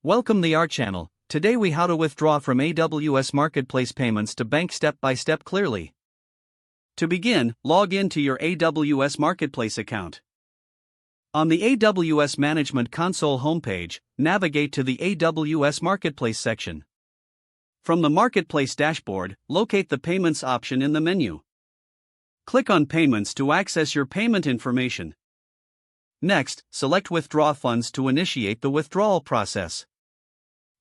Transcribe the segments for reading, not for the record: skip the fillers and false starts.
Welcome to our channel. Today we how to withdraw from AWS Marketplace payments to bank step by step clearly. To begin, log in to your AWS Marketplace account. On the AWS Management Console homepage, navigate to the AWS Marketplace section. From the Marketplace dashboard, locate the Payments option in the menu. Click on Payments to access your payment information. Next, select Withdraw Funds to initiate the withdrawal process.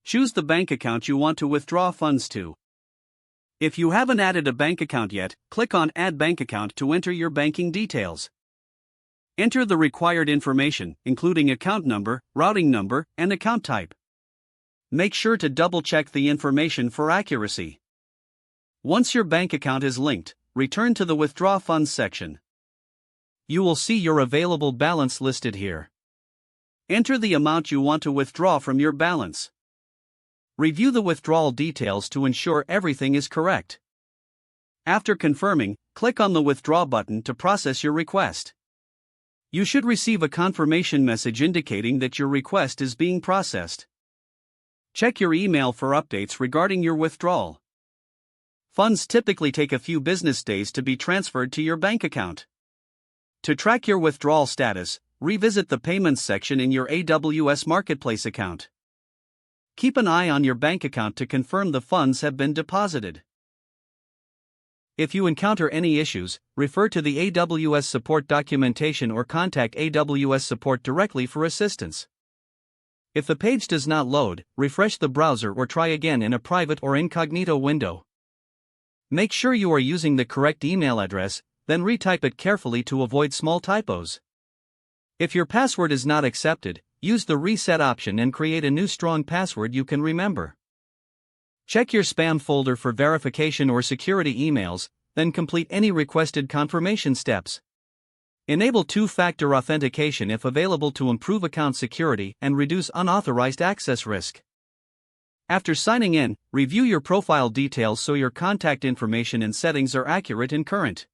Choose the bank account you want to withdraw funds to. If you haven't added a bank account yet, click on Add Bank Account to enter your banking details. Enter the required information, including account number, routing number, and account type. Make sure to double-check the information for accuracy. Once your bank account is linked, return to the Withdraw Funds section. You will see your available balance listed here. Enter the amount you want to withdraw from your balance. Review the withdrawal details to ensure everything is correct. After confirming, click on the Withdraw button to process your request. You should receive a confirmation message indicating that your request is being processed. Check your email for updates regarding your withdrawal. Funds typically take a few business days to be transferred to your bank account. To track your withdrawal status, revisit the Payments section in your AWS Marketplace account. Keep an eye on your bank account to confirm the funds have been deposited. If you encounter any issues, refer to the AWS support documentation or contact AWS support directly for assistance. If the page does not load, refresh the browser or try again in a private or incognito window. Make sure you are using the correct email address, then retype it carefully to avoid small typos. If your password is not accepted, use the Reset option and create a new strong password you can remember. Check your spam folder for verification or security emails, then complete any requested confirmation steps. Enable two-factor authentication if available to improve account security and reduce unauthorized access risk. After signing in, review your profile details so your contact information and settings are accurate and current.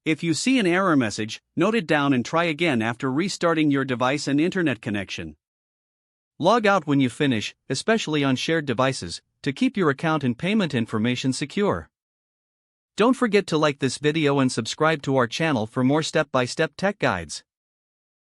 If you see an error message, note it down and try again after restarting your device and internet connection. Log out when you finish, especially on shared devices, to keep your account and payment information secure. Don't forget to like this video and subscribe to our channel for more step-by-step tech guides.